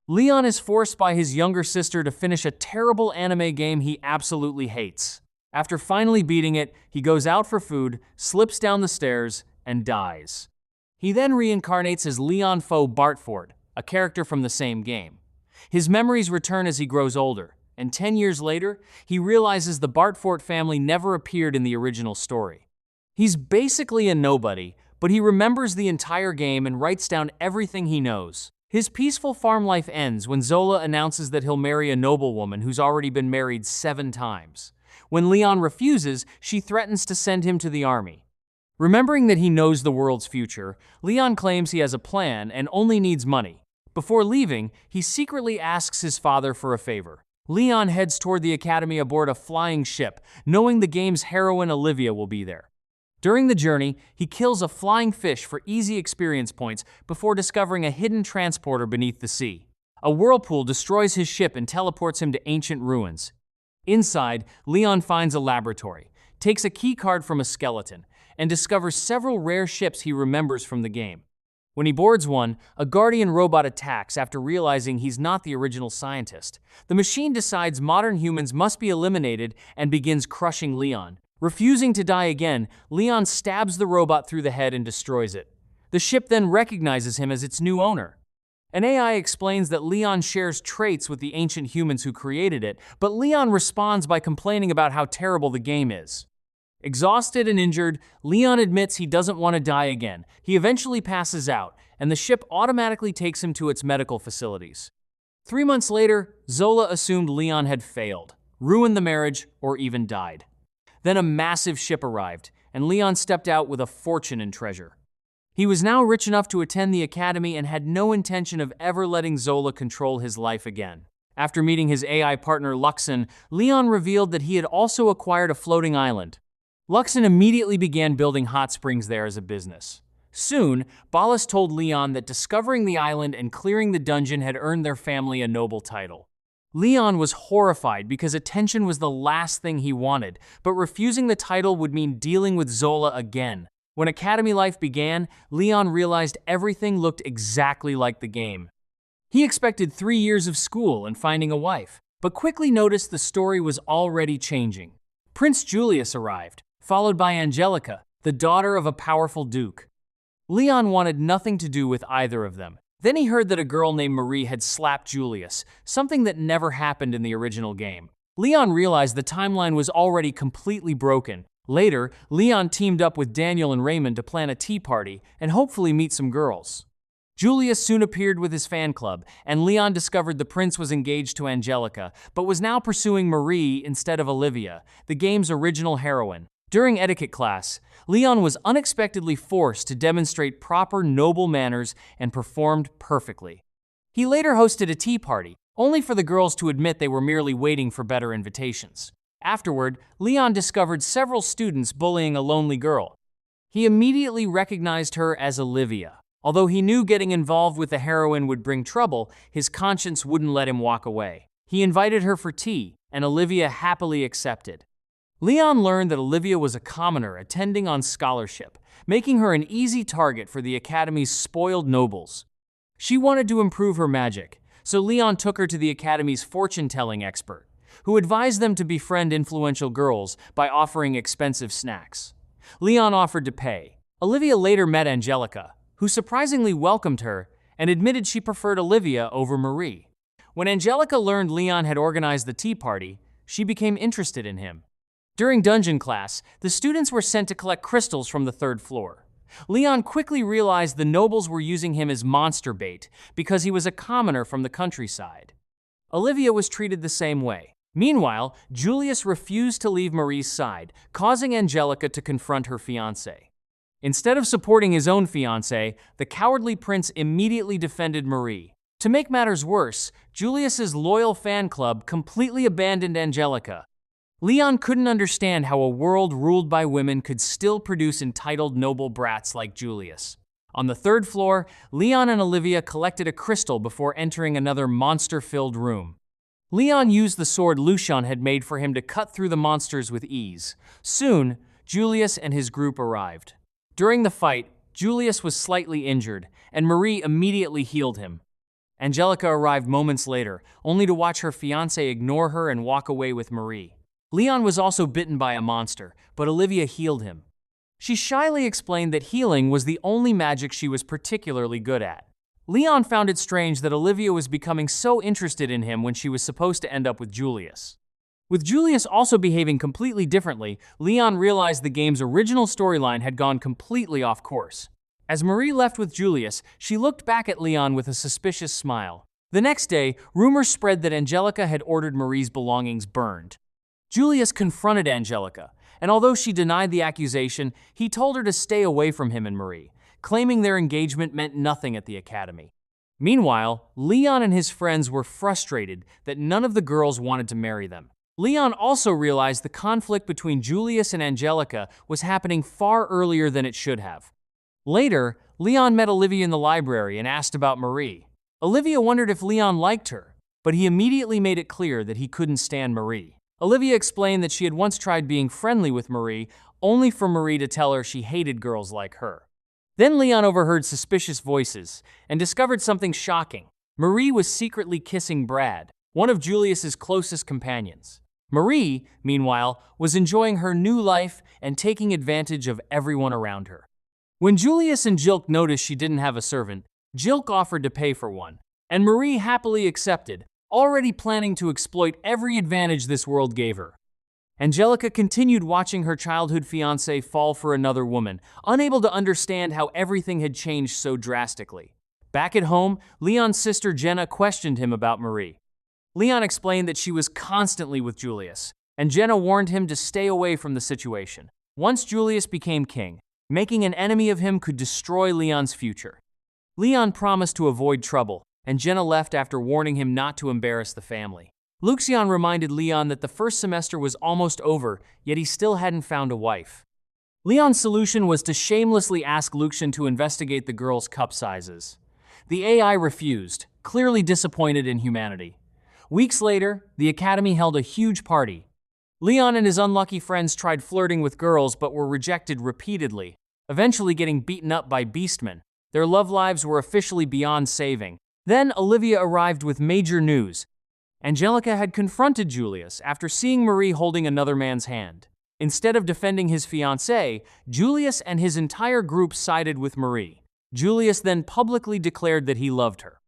Leon is forced by his younger sister to finish a terrible anime game he absolutely hates. After finally beating it, he goes out for food, slips down the stairs, and dies. He then reincarnates as Leon Fou Bartfort, a character from the same game. His memories return as he grows older, and 10 years later, he realizes the Bartfort family never appeared in the original story. He's basically a nobody, but he remembers the entire game and writes down everything he knows. His peaceful farm life ends when Zola announces that he'll marry a noblewoman who's already been married 7 times. When Leon refuses, she threatens to send him to the army. Remembering that he knows the world's future, Leon claims he has a plan and only needs money. Before leaving, he secretly asks his father for a favor. Leon heads toward the academy aboard a flying ship, knowing the game's heroine Olivia will be there. During the journey, he kills a flying fish for easy experience points before discovering a hidden transporter beneath the sea. A whirlpool destroys his ship and teleports him to ancient ruins. Inside, Leon finds a laboratory, takes a key card from a skeleton, and discovers several rare ships he remembers from the game. When he boards one, a guardian robot attacks after realizing he's not the original scientist. The machine decides modern humans must be eliminated and begins crushing Leon. Refusing to die again, Leon stabs the robot through the head and destroys it. The ship then recognizes him as its new owner. An AI explains that Leon shares traits with the ancient humans who created it, but Leon responds by complaining about how terrible the game is. Exhausted and injured, Leon admits he doesn't want to die again. He eventually passes out, and the ship automatically takes him to its medical facilities. 3 months later, Zola assumed Leon had failed, ruined the marriage, or even died. Then a massive ship arrived, and Leon stepped out with a fortune in treasure. He was now rich enough to attend the academy and had no intention of ever letting Zola control his life again. After meeting his AI partner Luxion, Leon revealed that he had also acquired a floating island. Luxion immediately began building hot springs there as a business. Soon, Ballas told Leon that discovering the island and clearing the dungeon had earned their family a noble title. Leon was horrified because attention was the last thing he wanted, but refusing the title would mean dealing with Zola again. When academy life began, Leon realized everything looked exactly like the game. He expected 3 years of school and finding a wife, but quickly noticed the story was already changing. Prince Julius arrived, followed by Angelica, the daughter of a powerful duke. Leon wanted nothing to do with either of them. Then he heard that a girl named Marie had slapped Julius, something that never happened in the original game. Leon realized the timeline was already completely broken. Later, Leon teamed up with Daniel and Raymond to plan a tea party and hopefully meet some girls. Julius soon appeared with his fan club, and Leon discovered the prince was engaged to Angelica, but was now pursuing Marie instead of Olivia, the game's original heroine. During etiquette class, Leon was unexpectedly forced to demonstrate proper noble manners and performed perfectly. He later hosted a tea party, only for the girls to admit they were merely waiting for better invitations. Afterward, Leon discovered several students bullying a lonely girl. He immediately recognized her as Olivia. Although he knew getting involved with the heroine would bring trouble, his conscience wouldn't let him walk away. He invited her for tea, and Olivia happily accepted. Leon learned that Olivia was a commoner attending on scholarship, making her an easy target for the academy's spoiled nobles. She wanted to improve her magic, so Leon took her to the academy's fortune-telling expert, who advised them to befriend influential girls by offering expensive snacks. Leon offered to pay. Olivia later met Angelica, who surprisingly welcomed her and admitted she preferred Olivia over Marie. When Angelica learned Leon had organized the tea party, she became interested in him. During dungeon class, the students were sent to collect crystals from the 3rd floor. Leon quickly realized the nobles were using him as monster bait because he was a commoner from the countryside. Olivia was treated the same way. Meanwhile, Julius refused to leave Marie's side, causing Angelica to confront her fiancé. Instead of supporting his own fiancé, the cowardly prince immediately defended Marie. To make matters worse, Julius's loyal fan club completely abandoned Angelica. Leon couldn't understand how a world ruled by women could still produce entitled noble brats like Julius. On the 3rd floor, Leon and Olivia collected a crystal before entering another monster-filled room. Leon used the sword Luxion had made for him to cut through the monsters with ease. Soon, Julius and his group arrived. During the fight, Julius was slightly injured, and Marie immediately healed him. Angelica arrived moments later, only to watch her fiancé ignore her and walk away with Marie. Leon was also bitten by a monster, but Olivia healed him. She shyly explained that healing was the only magic she was particularly good at. Leon found it strange that Olivia was becoming so interested in him when she was supposed to end up with Julius. With Julius also behaving completely differently, Leon realized the game's original storyline had gone completely off course. As Marie left with Julius, she looked back at Leon with a suspicious smile. The next day, rumors spread that Angelica had ordered Marie's belongings burned. Julius confronted Angelica, and although she denied the accusation, he told her to stay away from him and Marie, claiming their engagement meant nothing at the academy. Meanwhile, Leon and his friends were frustrated that none of the girls wanted to marry them. Leon also realized the conflict between Julius and Angelica was happening far earlier than it should have. Later, Leon met Olivia in the library and asked about Marie. Olivia wondered if Leon liked her, but he immediately made it clear that he couldn't stand Marie. Olivia explained that she had once tried being friendly with Marie, only for Marie to tell her she hated girls like her. Then Leon overheard suspicious voices and discovered something shocking. Marie was secretly kissing Brad, one of Julius's closest companions. Marie, meanwhile, was enjoying her new life and taking advantage of everyone around her. When Julius and Jilk noticed she didn't have a servant, Jilk offered to pay for one, and Marie happily accepted, already planning to exploit every advantage this world gave her. Angelica continued watching her childhood fiancé fall for another woman, unable to understand how everything had changed so drastically. Back at home, Leon's sister Jenna questioned him about Marie. Leon explained that she was constantly with Julius, and Jenna warned him to stay away from the situation. Once Julius became king, making an enemy of him could destroy Leon's future. Leon promised to avoid trouble, and Jenna left after warning him not to embarrass the family. Luxion reminded Leon that the first semester was almost over, yet he still hadn't found a wife. Leon's solution was to shamelessly ask Luxion to investigate the girls' cup sizes. The AI refused, clearly disappointed in humanity. Weeks later, the academy held a huge party. Leon and his unlucky friends tried flirting with girls but were rejected repeatedly, eventually getting beaten up by beastmen. Their love lives were officially beyond saving. Then Olivia arrived with major news. Angelica had confronted Julius after seeing Marie holding another man's hand. Instead of defending his fiancée, Julius and his entire group sided with Marie. Julius then publicly declared that he loved her.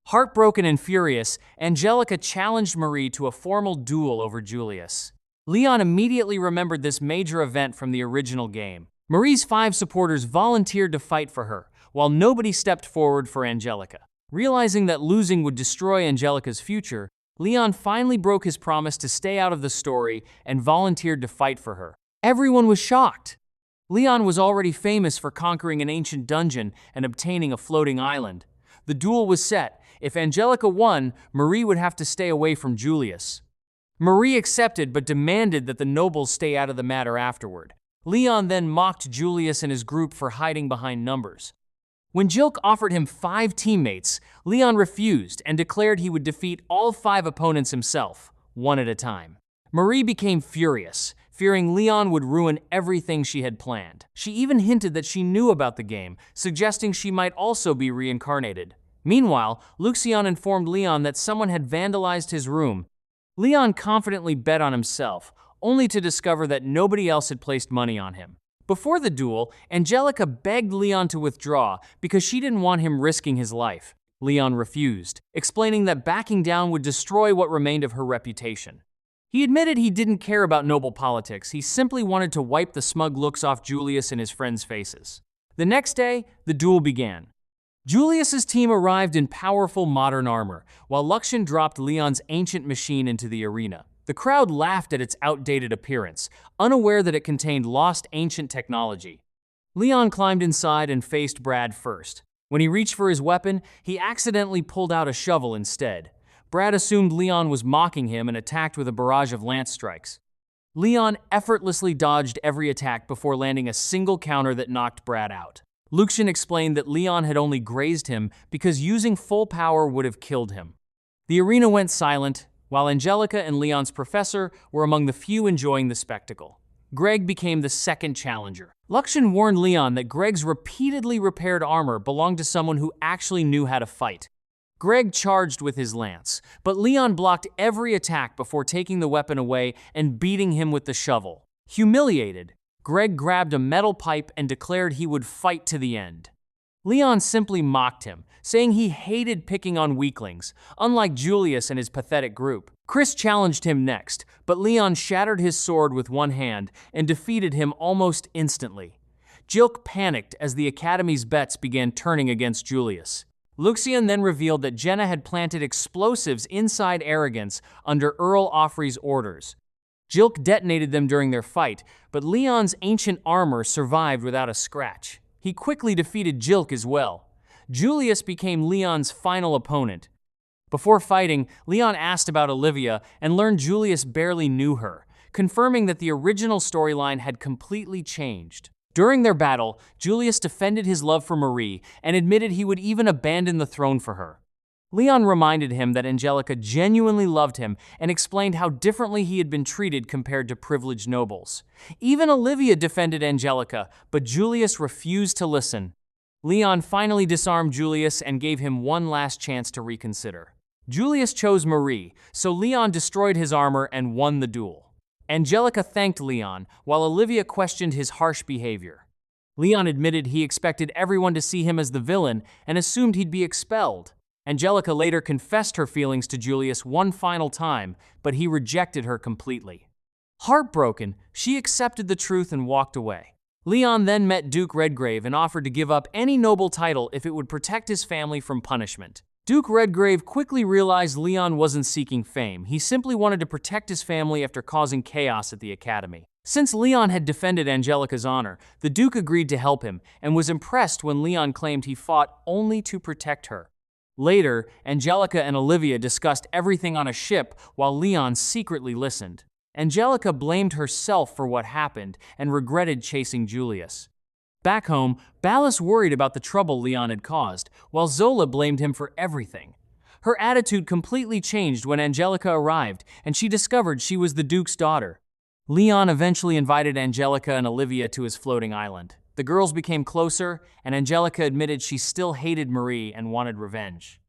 Heartbroken and furious, Angelica challenged Marie to a formal duel over Julius. Leon immediately remembered this major event from the original game. Marie's 5 supporters volunteered to fight for her, while nobody stepped forward for Angelica. Realizing that losing would destroy Angelica's future, Leon finally broke his promise to stay out of the story and volunteered to fight for her. Everyone was shocked. Leon was already famous for conquering an ancient dungeon and obtaining a floating island. The duel was set. If Angelica won, Marie would have to stay away from Julius. Marie accepted but demanded that the nobles stay out of the matter afterward. Leon then mocked Julius and his group for hiding behind numbers. When Jilk offered him 5 teammates, Leon refused and declared he would defeat all 5 opponents himself, one at a time. Marie became furious, fearing Leon would ruin everything she had planned. She even hinted that she knew about the game, suggesting she might also be reincarnated. Meanwhile, Luxion informed Leon that someone had vandalized his room. Leon confidently bet on himself, only to discover that nobody else had placed money on him. Before the duel, Angelica begged Leon to withdraw because she didn't want him risking his life. Leon refused, explaining that backing down would destroy what remained of her reputation. He admitted he didn't care about noble politics, he simply wanted to wipe the smug looks off Julius and his friends' faces. The next day, the duel began. Julius's team arrived in powerful modern armor, while Luxion dropped Leon's ancient machine into the arena. The crowd laughed at its outdated appearance, unaware that it contained lost ancient technology. Leon climbed inside and faced Brad first. When he reached for his weapon, he accidentally pulled out a shovel instead. Brad assumed Leon was mocking him and attacked with a barrage of lance strikes. Leon effortlessly dodged every attack before landing a single counter that knocked Brad out. Luxion explained that Leon had only grazed him because using full power would have killed him. The arena went silent, while Angelica and Leon's professor were among the few enjoying the spectacle. Greg became the second challenger. Luxion warned Leon that Greg's repeatedly repaired armor belonged to someone who actually knew how to fight. Greg charged with his lance, but Leon blocked every attack before taking the weapon away and beating him with the shovel. Humiliated, Greg grabbed a metal pipe and declared he would fight to the end. Leon simply mocked him, saying he hated picking on weaklings, unlike Julius and his pathetic group. Chris challenged him next, but Leon shattered his sword with one hand and defeated him almost instantly. Jilk panicked as the Academy's bets began turning against Julius. Luxion then revealed that Jenna had planted explosives inside Arrogance under Earl Offrey's orders. Jilk detonated them during their fight, but Leon's ancient armor survived without a scratch. He quickly defeated Jilk as well. Julius became Leon's final opponent. Before fighting, Leon asked about Olivia and learned Julius barely knew her, confirming that the original storyline had completely changed. During their battle, Julius defended his love for Marie and admitted he would even abandon the throne for her. Leon reminded him that Angelica genuinely loved him and explained how differently he had been treated compared to privileged nobles. Even Olivia defended Angelica, but Julius refused to listen. Leon finally disarmed Julius and gave him one last chance to reconsider. Julius chose Marie, so Leon destroyed his armor and won the duel. Angelica thanked Leon, while Olivia questioned his harsh behavior. Leon admitted he expected everyone to see him as the villain and assumed he'd be expelled. Angelica later confessed her feelings to Julius one final time, but he rejected her completely. Heartbroken, she accepted the truth and walked away. Leon then met Duke Redgrave and offered to give up any noble title if it would protect his family from punishment. Duke Redgrave quickly realized Leon wasn't seeking fame. He simply wanted to protect his family after causing chaos at the Academy. Since Leon had defended Angelica's honor, the Duke agreed to help him and was impressed when Leon claimed he fought only to protect her. Later, Angelica and Olivia discussed everything on a ship while Leon secretly listened. Angelica blamed herself for what happened and regretted chasing Julius. Back home, Ballas worried about the trouble Leon had caused, while Zola blamed him for everything. Her attitude completely changed when Angelica arrived, and she discovered she was the Duke's daughter. Leon eventually invited Angelica and Olivia to his floating island. The girls became closer, and Angelica admitted she still hated Marie and wanted revenge.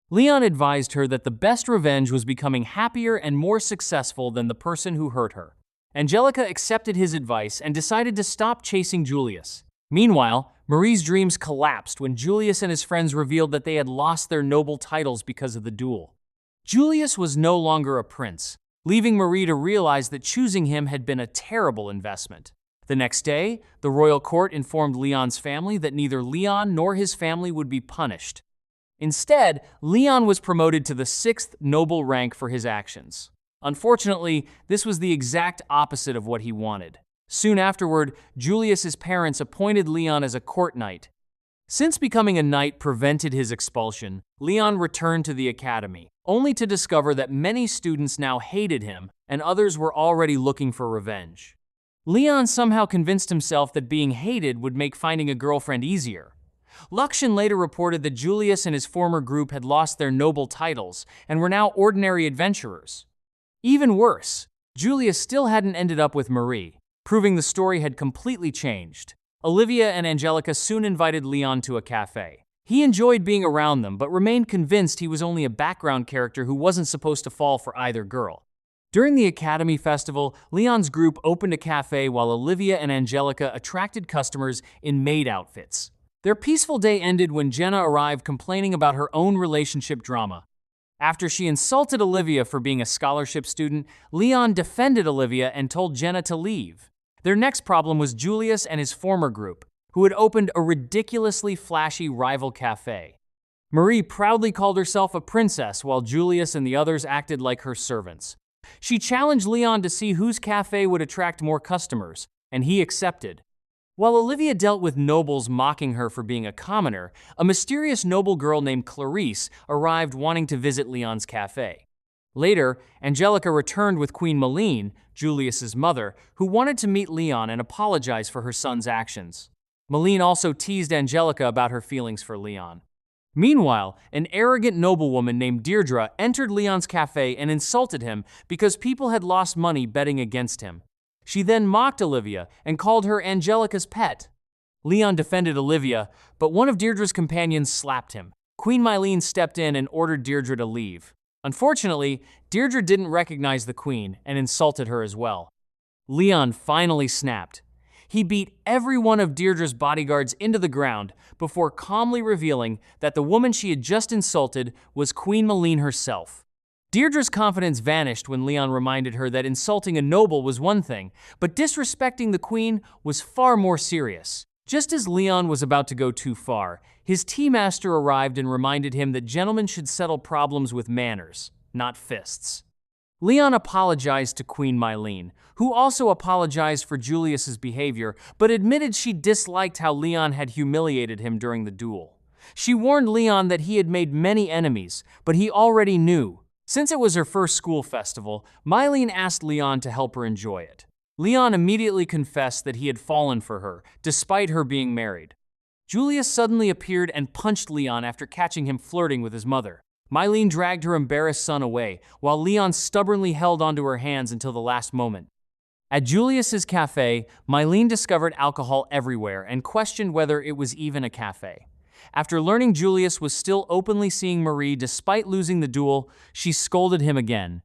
Leon advised her that the best revenge was becoming happier and more successful than the person who hurt her. Angelica accepted his advice and decided to stop chasing Julius. Meanwhile, Marie's dreams collapsed when Julius and his friends revealed that they had lost their noble titles because of the duel. Julius was no longer a prince, leaving Marie to realize that choosing him had been a terrible investment. The next day, the royal court informed Leon's family that neither Leon nor his family would be punished. Instead, Leon was promoted to the 6th noble rank for his actions. Unfortunately, this was the exact opposite of what he wanted. Soon afterward, Julius's parents appointed Leon as a court knight. Since becoming a knight prevented his expulsion, Leon returned to the academy, only to discover that many students now hated him and others were already looking for revenge. Leon somehow convinced himself that being hated would make finding a girlfriend easier. Luxion later reported that Julius and his former group had lost their noble titles and were now ordinary adventurers. Even worse, Julius still hadn't ended up with Marie, proving the story had completely changed. Olivia and Angelica soon invited Leon to a cafe. He enjoyed being around them, but remained convinced he was only a background character who wasn't supposed to fall for either girl. During the Academy Festival, Leon's group opened a cafe while Olivia and Angelica attracted customers in maid outfits. Their peaceful day ended when Jenna arrived complaining about her own relationship drama. After she insulted Olivia for being a scholarship student, Leon defended Olivia and told Jenna to leave. Their next problem was Julius and his former group, who had opened a ridiculously flashy rival cafe. Marie proudly called herself a princess while Julius and the others acted like her servants. She challenged Leon to see whose cafe would attract more customers, and he accepted. While Olivia dealt with nobles mocking her for being a commoner, a mysterious noble girl named Clarice arrived wanting to visit Leon's cafe. Later, Angelica returned with Queen Malene, Julius's mother, who wanted to meet Leon and apologize for her son's actions. Malene also teased Angelica about her feelings for Leon. Meanwhile, an arrogant noblewoman named Deirdre entered Leon's cafe and insulted him because people had lost money betting against him. She then mocked Olivia and called her Angelica's pet. Leon defended Olivia, but one of Deirdre's companions slapped him. Queen Mylene stepped in and ordered Deirdre to leave. Unfortunately, Deirdre didn't recognize the queen and insulted her as well. Leon finally snapped. He beat every one of Deirdre's bodyguards into the ground before calmly revealing that the woman she had just insulted was Queen Mylene herself. Deirdre's confidence vanished when Leon reminded her that insulting a noble was one thing, but disrespecting the queen was far more serious. Just as Leon was about to go too far, his tea master arrived and reminded him that gentlemen should settle problems with manners, not fists. Leon apologized to Queen Mylene, who also apologized for Julius's behavior, but admitted she disliked how Leon had humiliated him during the duel. She warned Leon that he had made many enemies, but he already knew. Since it was her first school festival, Mylene asked Leon to help her enjoy it. Leon immediately confessed that he had fallen for her, despite her being married. Julius suddenly appeared and punched Leon after catching him flirting with his mother. Mylene dragged her embarrassed son away, while Leon stubbornly held onto her hands until the last moment. At Julius's cafe, Mylene discovered alcohol everywhere and questioned whether it was even a cafe. After learning Julius was still openly seeing Marie despite losing the duel, she scolded him again.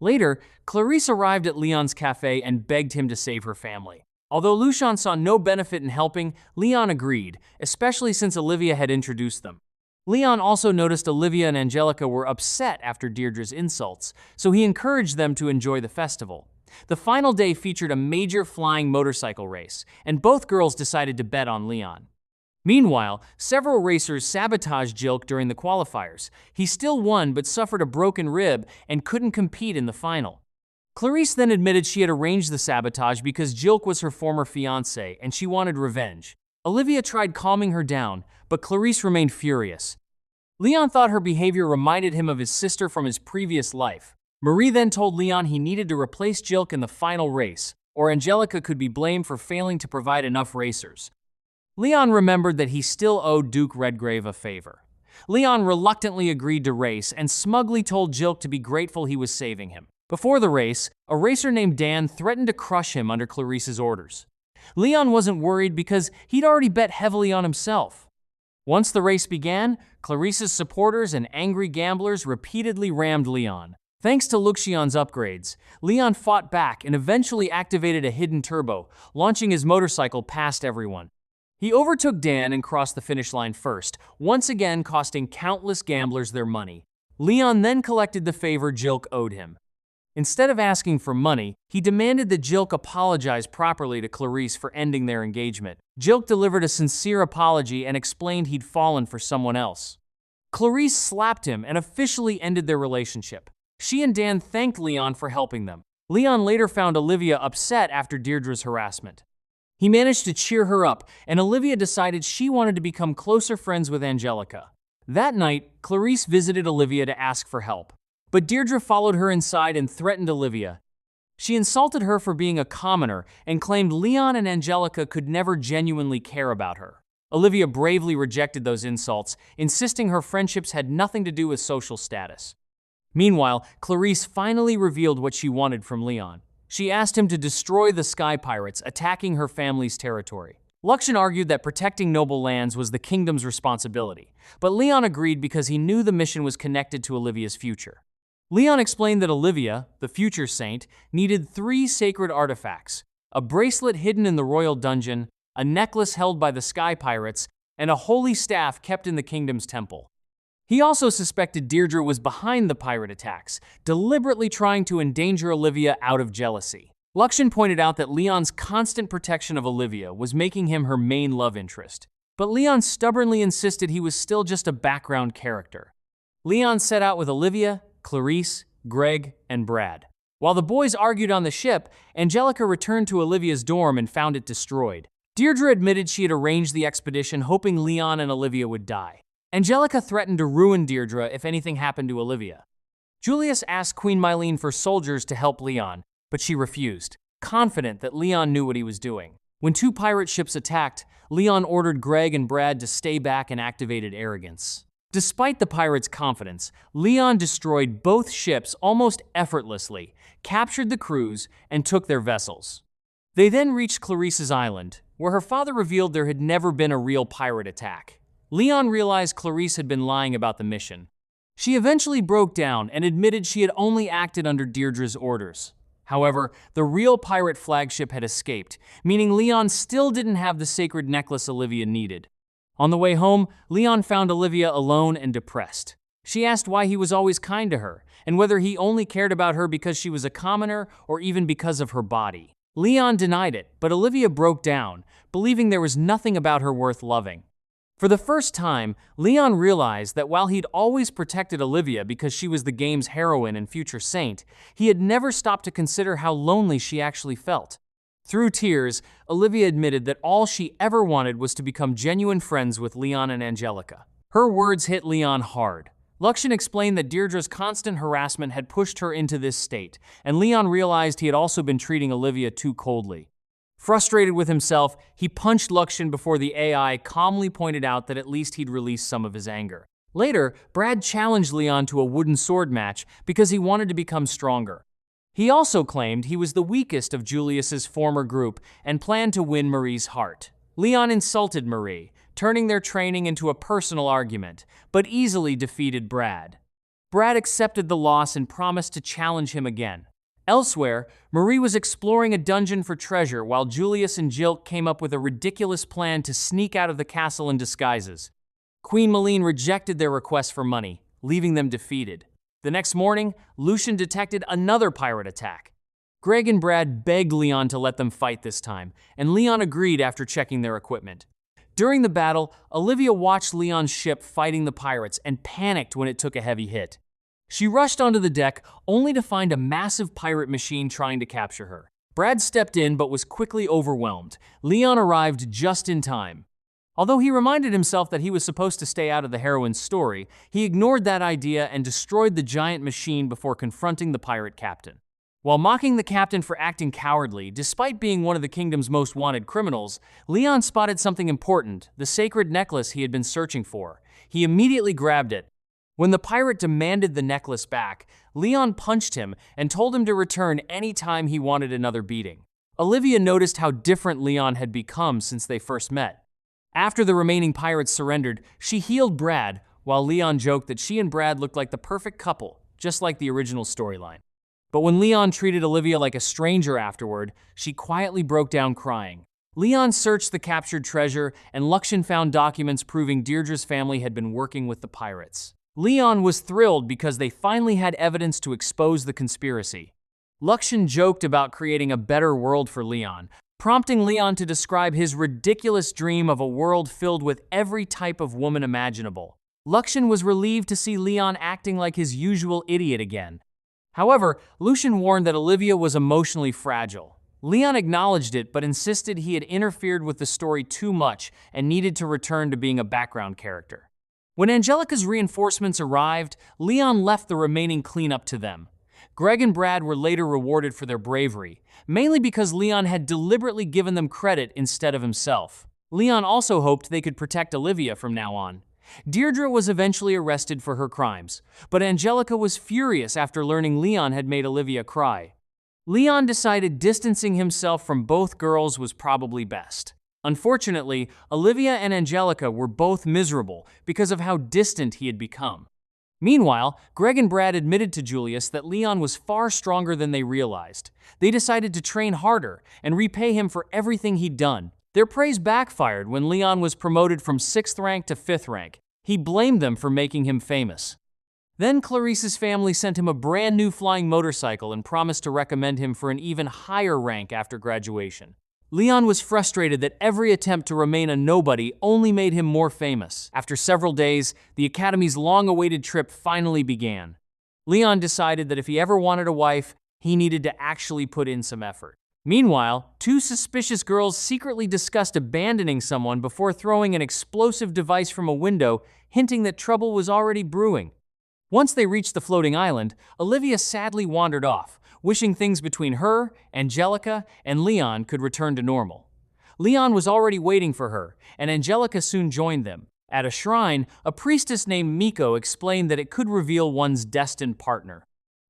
Later, Clarisse arrived at Leon's cafe and begged him to save her family. Although Luxion saw no benefit in helping, Leon agreed, especially since Olivia had introduced them. Leon also noticed Olivia and Angelica were upset after Deirdre's insults, so he encouraged them to enjoy the festival. The final day featured a major flying motorcycle race, and both girls decided to bet on Leon. Meanwhile, several racers sabotaged Jilk during the qualifiers. He still won but suffered a broken rib and couldn't compete in the final. Clarisse then admitted she had arranged the sabotage because Jilk was her former fiancé and she wanted revenge. Olivia tried calming her down, but Clarisse remained furious. Leon thought her behavior reminded him of his sister from his previous life. Marie then told Leon he needed to replace Jilk in the final race, or Angelica could be blamed for failing to provide enough racers. Leon remembered that he still owed Duke Redgrave a favor. Leon reluctantly agreed to race and smugly told Jilk to be grateful he was saving him. Before the race, a racer named Dan threatened to crush him under Clarisse's orders. Leon wasn't worried because he'd already bet heavily on himself. Once the race began, Clarisse's supporters and angry gamblers repeatedly rammed Leon. Thanks to Luxion's upgrades, Leon fought back and eventually activated a hidden turbo, launching his motorcycle past everyone. He overtook Dan and crossed the finish line first, once again costing countless gamblers their money. Leon then collected the favor Jilk owed him. Instead of asking for money, he demanded that Jilk apologize properly to Clarisse for ending their engagement. Jilk delivered a sincere apology and explained he'd fallen for someone else. Clarisse slapped him and officially ended their relationship. She and Dan thanked Leon for helping them. Leon later found Olivia upset after Deirdre's harassment. He managed to cheer her up, and Olivia decided she wanted to become closer friends with Angelica. That night, Clarisse visited Olivia to ask for help. But Deirdre followed her inside and threatened Olivia. She insulted her for being a commoner and claimed Leon and Angelica could never genuinely care about her. Olivia bravely rejected those insults, insisting her friendships had nothing to do with social status. Meanwhile, Clarisse finally revealed what she wanted from Leon. She asked him to destroy the Sky Pirates, attacking her family's territory. Luxion argued that protecting noble lands was the kingdom's responsibility, but Leon agreed because he knew the mission was connected to Olivia's future. Leon explained that Olivia, the future saint, needed 3 sacred artifacts: a bracelet hidden in the royal dungeon, a necklace held by the Sky Pirates, and a holy staff kept in the kingdom's temple. He also suspected Deirdre was behind the pirate attacks, deliberately trying to endanger Olivia out of jealousy. Luxion pointed out that Leon's constant protection of Olivia was making him her main love interest, but Leon stubbornly insisted he was still just a background character. Leon set out with Olivia, Clarisse, Greg, and Brad. While the boys argued on the ship, Angelica returned to Olivia's dorm and found it destroyed. Deirdre admitted she had arranged the expedition hoping Leon and Olivia would die. Angelica threatened to ruin Deirdre if anything happened to Olivia. Julius asked Queen Mylene for soldiers to help Leon, but she refused, confident that Leon knew what he was doing. When 2 pirate ships attacked, Leon ordered Greg and Brad to stay back and activated arrogance. Despite the pirates' confidence, Leon destroyed both ships almost effortlessly, captured the crews, and took their vessels. They then reached Clarisse's island, where her father revealed there had never been a real pirate attack. Leon realized Clarice had been lying about the mission. She eventually broke down and admitted she had only acted under Deirdre's orders. However, the real pirate flagship had escaped, meaning Leon still didn't have the sacred necklace Olivia needed. On the way home, Leon found Olivia alone and depressed. She asked why he was always kind to her, and whether he only cared about her because she was a commoner or even because of her body. Leon denied it, but Olivia broke down, believing there was nothing about her worth loving. For the first time, Leon realized that while he'd always protected Olivia because she was the game's heroine and future saint, he had never stopped to consider how lonely she actually felt. Through tears, Olivia admitted that all she ever wanted was to become genuine friends with Leon and Angelica. Her words hit Leon hard. Luxion explained that Deirdre's constant harassment had pushed her into this state, and Leon realized he had also been treating Olivia too coldly. Frustrated with himself, he punched Luxion before the AI calmly pointed out that at least he'd released some of his anger. Later, Brad challenged Leon to a wooden sword match because he wanted to become stronger. He also claimed he was the weakest of Julius's former group and planned to win Marie's heart. Leon insulted Marie, turning their training into a personal argument, but easily defeated Brad. Brad accepted the loss and promised to challenge him again. Elsewhere, Marie was exploring a dungeon for treasure while Julius and Jilt came up with a ridiculous plan to sneak out of the castle in disguises. Queen Malene rejected their request for money, leaving them defeated. The next morning, Lucian detected another pirate attack. Greg and Brad begged Leon to let them fight this time, and Leon agreed after checking their equipment. During the battle, Olivia watched Leon's ship fighting the pirates and panicked when it took a heavy hit. She rushed onto the deck only to find a massive pirate machine trying to capture her. Brad stepped in but was quickly overwhelmed. Leon arrived just in time. Although he reminded himself that he was supposed to stay out of the heroine's story, he ignored that idea and destroyed the giant machine before confronting the pirate captain. While mocking the captain for acting cowardly, despite being one of the kingdom's most wanted criminals, Leon spotted something important, the sacred necklace he had been searching for. He immediately grabbed it. When the pirate demanded the necklace back, Leon punched him and told him to return any time he wanted another beating. Olivia noticed how different Leon had become since they first met. After the remaining pirates surrendered, she healed Brad, while Leon joked that she and Brad looked like the perfect couple, just like the original storyline. But when Leon treated Olivia like a stranger afterward, she quietly broke down crying. Leon searched the captured treasure, and Luxion found documents proving Deirdre's family had been working with the pirates. Leon was thrilled because they finally had evidence to expose the conspiracy. Luxion joked about creating a better world for Leon, prompting Leon to describe his ridiculous dream of a world filled with every type of woman imaginable. Luxion was relieved to see Leon acting like his usual idiot again. However, Lucian warned that Olivia was emotionally fragile. Leon acknowledged it but insisted he had interfered with the story too much and needed to return to being a background character. When Angelica's reinforcements arrived, Leon left the remaining cleanup to them. Greg and Brad were later rewarded for their bravery, mainly because Leon had deliberately given them credit instead of himself. Leon also hoped they could protect Olivia from now on. Deirdre was eventually arrested for her crimes, but Angelica was furious after learning Leon had made Olivia cry. Leon decided distancing himself from both girls was probably best. Unfortunately, Olivia and Angelica were both miserable because of how distant he had become. Meanwhile, Greg and Brad admitted to Julius that Leon was far stronger than they realized. They decided to train harder and repay him for everything he'd done. Their praise backfired when Leon was promoted from 6th rank to 5th rank. He blamed them for making him famous. Then Clarice's family sent him a brand new flying motorcycle and promised to recommend him for an even higher rank after graduation. Leon was frustrated that every attempt to remain a nobody only made him more famous. After several days, the Academy's long-awaited trip finally began. Leon decided that if he ever wanted a wife, he needed to actually put in some effort. Meanwhile, two suspicious girls secretly discussed abandoning someone before throwing an explosive device from a window, hinting that trouble was already brewing. Once they reached the floating island, Olivia sadly wandered off, wishing things between her, Angelica, and Leon could return to normal. Leon was already waiting for her, and Angelica soon joined them. At a shrine, a priestess named Miko explained that it could reveal one's destined partner.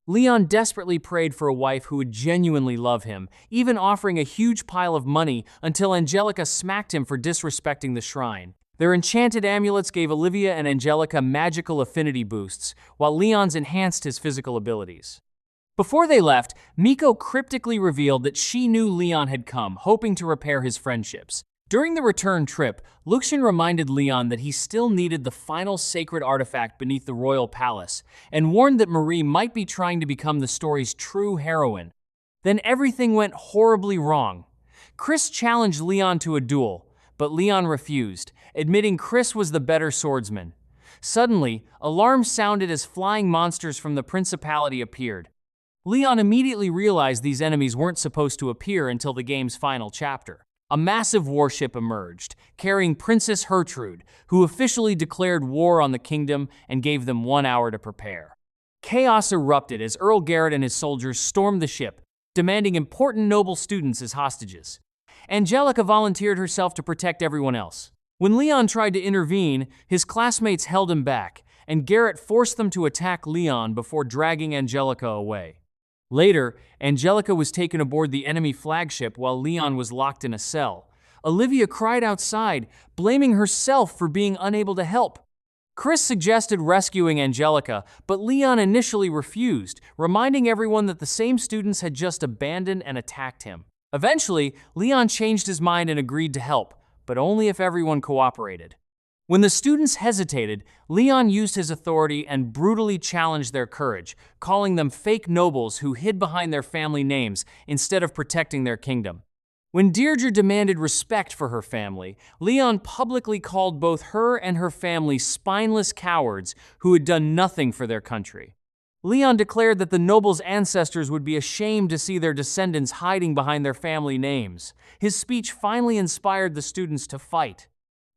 Leon desperately prayed for a wife who would genuinely love him, even offering a huge pile of money until Angelica smacked him for disrespecting the shrine. Their enchanted amulets gave Olivia and Angelica magical affinity boosts, while Leon's enhanced his physical abilities. Before they left, Miko cryptically revealed that she knew Leon had come, hoping to repair his friendships. During the return trip, Luxion reminded Leon that he still needed the final sacred artifact beneath the royal palace, and warned that Marie might be trying to become the story's true heroine. Then everything went horribly wrong. Chris challenged Leon to a duel, but Leon refused, admitting Chris was the better swordsman. Suddenly, alarms sounded as flying monsters from the principality appeared. Leon immediately realized these enemies weren't supposed to appear until the game's final chapter. A massive warship emerged, carrying Princess Gertrude, who officially declared war on the kingdom and gave them 1 hour to prepare. Chaos erupted as Earl Garrett and his soldiers stormed the ship, demanding important noble students as hostages. Angelica volunteered herself to protect everyone else. When Leon tried to intervene, his classmates held him back, and Garrett forced them to attack Leon before dragging Angelica away. Later, Angelica was taken aboard the enemy flagship while Leon was locked in a cell. Olivia cried outside, blaming herself for being unable to help. Chris suggested rescuing Angelica, but Leon initially refused, reminding everyone that the same students had just abandoned and attacked him. Eventually, Leon changed his mind and agreed to help, but only if everyone cooperated. When the students hesitated, Leon used his authority and brutally challenged their courage, calling them fake nobles who hid behind their family names instead of protecting their kingdom. When Deirdre demanded respect for her family, Leon publicly called both her and her family spineless cowards who had done nothing for their country. Leon declared that the nobles' ancestors would be ashamed to see their descendants hiding behind their family names. His speech finally inspired the students to fight.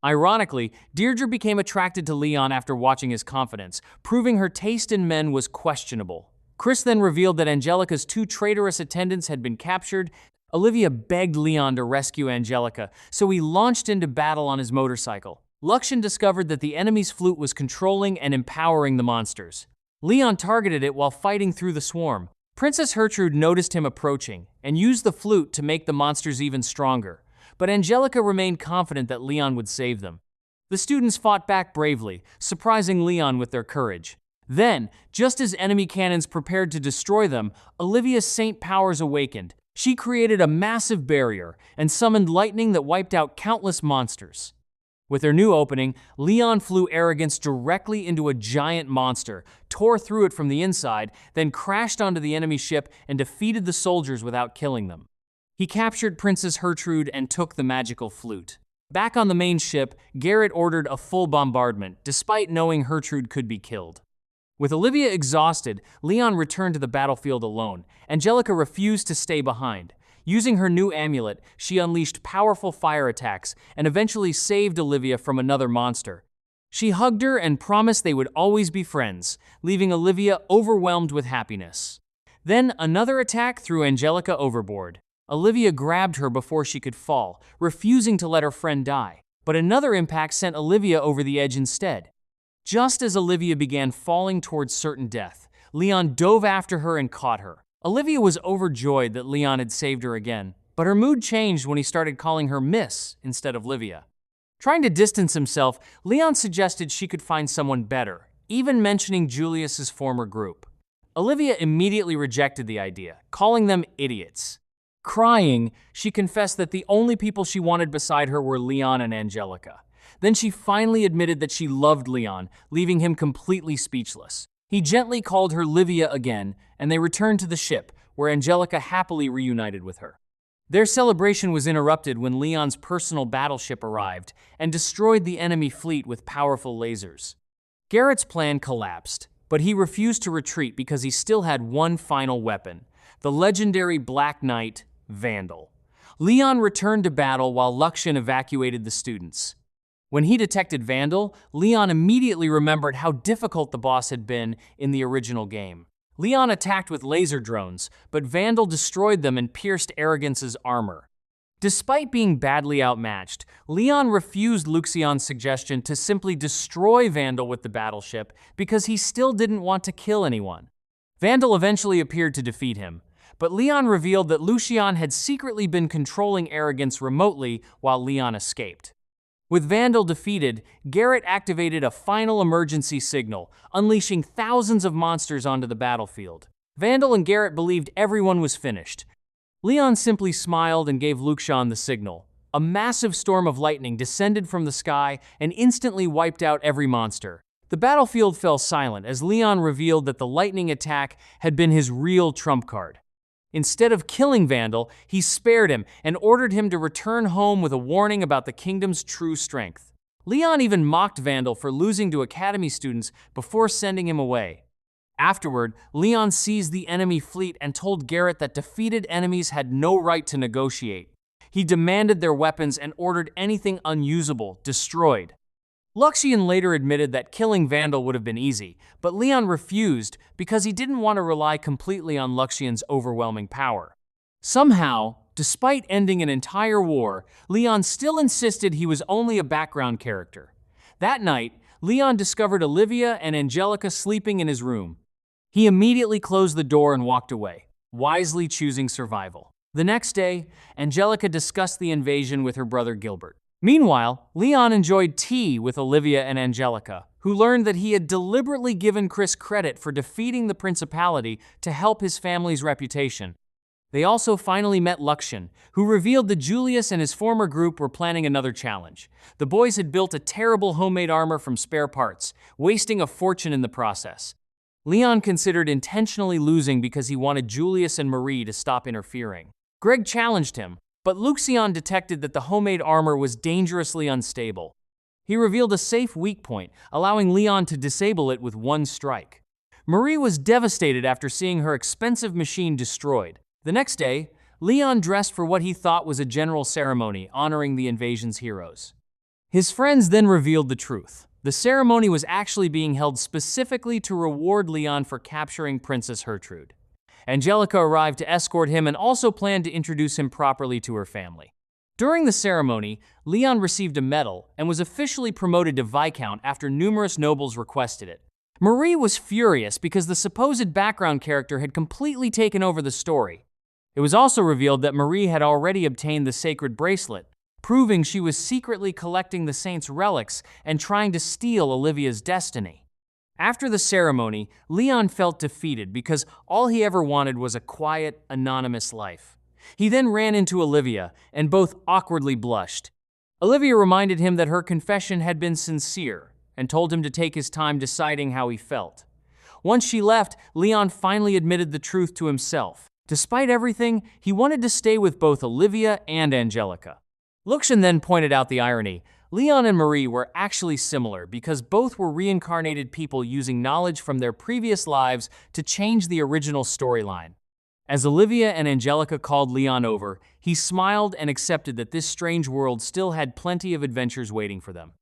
Ironically, Deirdre became attracted to Leon after watching his confidence, proving her taste in men was questionable. Chris then revealed that Angelica's 2 traitorous attendants had been captured. Olivia begged Leon to rescue Angelica, so he launched into battle on his motorcycle. Luxion discovered that the enemy's flute was controlling and empowering the monsters. Leon targeted it while fighting through the swarm. Princess Gertrude noticed him approaching and used the flute to make the monsters even stronger. But Angelica remained confident that Leon would save them. The students fought back bravely, surprising Leon with their courage. Then, just as enemy cannons prepared to destroy them, Olivia's saint powers awakened. She created a massive barrier and summoned lightning that wiped out countless monsters. With her new opening, Leon flew arrogance directly into a giant monster, tore through it from the inside, then crashed onto the enemy ship and defeated the soldiers without killing them. He captured Princess Gertrude and took the magical flute. Back on the main ship, Garrett ordered a full bombardment, despite knowing Gertrude could be killed. With Olivia exhausted, Leon returned to the battlefield alone. Angelica refused to stay behind. Using her new amulet, she unleashed powerful fire attacks and eventually saved Olivia from another monster. She hugged her and promised they would always be friends, leaving Olivia overwhelmed with happiness. Then another attack threw Angelica overboard. Olivia grabbed her before she could fall, refusing to let her friend die. But another impact sent Olivia over the edge instead. Just as Olivia began falling towards certain death, Leon dove after her and caught her. Olivia was overjoyed that Leon had saved her again, but her mood changed when he started calling her Miss instead of Livia. Trying to distance himself, Leon suggested she could find someone better, even mentioning Julius's former group. Olivia immediately rejected the idea, calling them idiots. Crying, she confessed that the only people she wanted beside her were Leon and Angelica. Then she finally admitted that she loved Leon, leaving him completely speechless. He gently called her Livia again, and they returned to the ship, where Angelica happily reunited with her. Their celebration was interrupted when Leon's personal battleship arrived and destroyed the enemy fleet with powerful lasers. Garrett's plan collapsed, but he refused to retreat because he still had one final weapon, the legendary Black Knight, Vandal. Leon returned to battle while Luxion evacuated the students. When he detected Vandal, Leon immediately remembered how difficult the boss had been in the original game. Leon attacked with laser drones, but Vandal destroyed them and pierced Arrogance's armor. Despite being badly outmatched, Leon refused Luxion's suggestion to simply destroy Vandal with the battleship because he still didn't want to kill anyone. Vandal eventually appeared to defeat him, but Leon revealed that Luxion had secretly been controlling Arrogance remotely while Leon escaped. With Vandal defeated, Garrett activated a final emergency signal, unleashing thousands of monsters onto the battlefield. Vandal and Garrett believed everyone was finished. Leon simply smiled and gave Luxion the signal. A massive storm of lightning descended from the sky and instantly wiped out every monster. The battlefield fell silent as Leon revealed that the lightning attack had been his real trump card. Instead of killing Vandal, he spared him and ordered him to return home with a warning about the kingdom's true strength. Leon even mocked Vandal for losing to Academy students before sending him away. Afterward, Leon seized the enemy fleet and told Garrett that defeated enemies had no right to negotiate. He demanded their weapons and ordered anything unusable destroyed. Luxion later admitted that killing Vandal would have been easy, but Leon refused because he didn't want to rely completely on Luxion's overwhelming power. Somehow, despite ending an entire war, Leon still insisted he was only a background character. That night, Leon discovered Olivia and Angelica sleeping in his room. He immediately closed the door and walked away, wisely choosing survival. The next day, Angelica discussed the invasion with her brother Gilbert. Meanwhile, Leon enjoyed tea with Olivia and Angelica, who learned that he had deliberately given Chris credit for defeating the principality to help his family's reputation. They also finally met Luxion, who revealed that Julius and his former group were planning another challenge. The boys had built a terrible homemade armor from spare parts, wasting a fortune in the process. Leon considered intentionally losing because he wanted Julius and Marie to stop interfering. Greg challenged him, but Luxion detected that the homemade armor was dangerously unstable. He revealed a safe weak point, allowing Leon to disable it with one strike. Marie was devastated after seeing her expensive machine destroyed. The next day, Leon dressed for what he thought was a general ceremony honoring the invasion's heroes. His friends then revealed the truth. The ceremony was actually being held specifically to reward Leon for capturing Princess Gertrude. Angelica arrived to escort him and also planned to introduce him properly to her family. During the ceremony, Leon received a medal and was officially promoted to Viscount after numerous nobles requested it. Marie was furious because the supposed background character had completely taken over the story. It was also revealed that Marie had already obtained the sacred bracelet, proving she was secretly collecting the saint's relics and trying to steal Olivia's destiny. After the ceremony, Leon felt defeated because all he ever wanted was a quiet, anonymous life. He then ran into Olivia and both awkwardly blushed. Olivia reminded him that her confession had been sincere and told him to take his time deciding how he felt. Once she left, Leon finally admitted the truth to himself. Despite everything, he wanted to stay with both Olivia and Angelica. Luxion then pointed out the irony. Leon and Marie were actually similar because both were reincarnated people using knowledge from their previous lives to change the original storyline. As Olivia and Angelica called Leon over, he smiled and accepted that this strange world still had plenty of adventures waiting for them.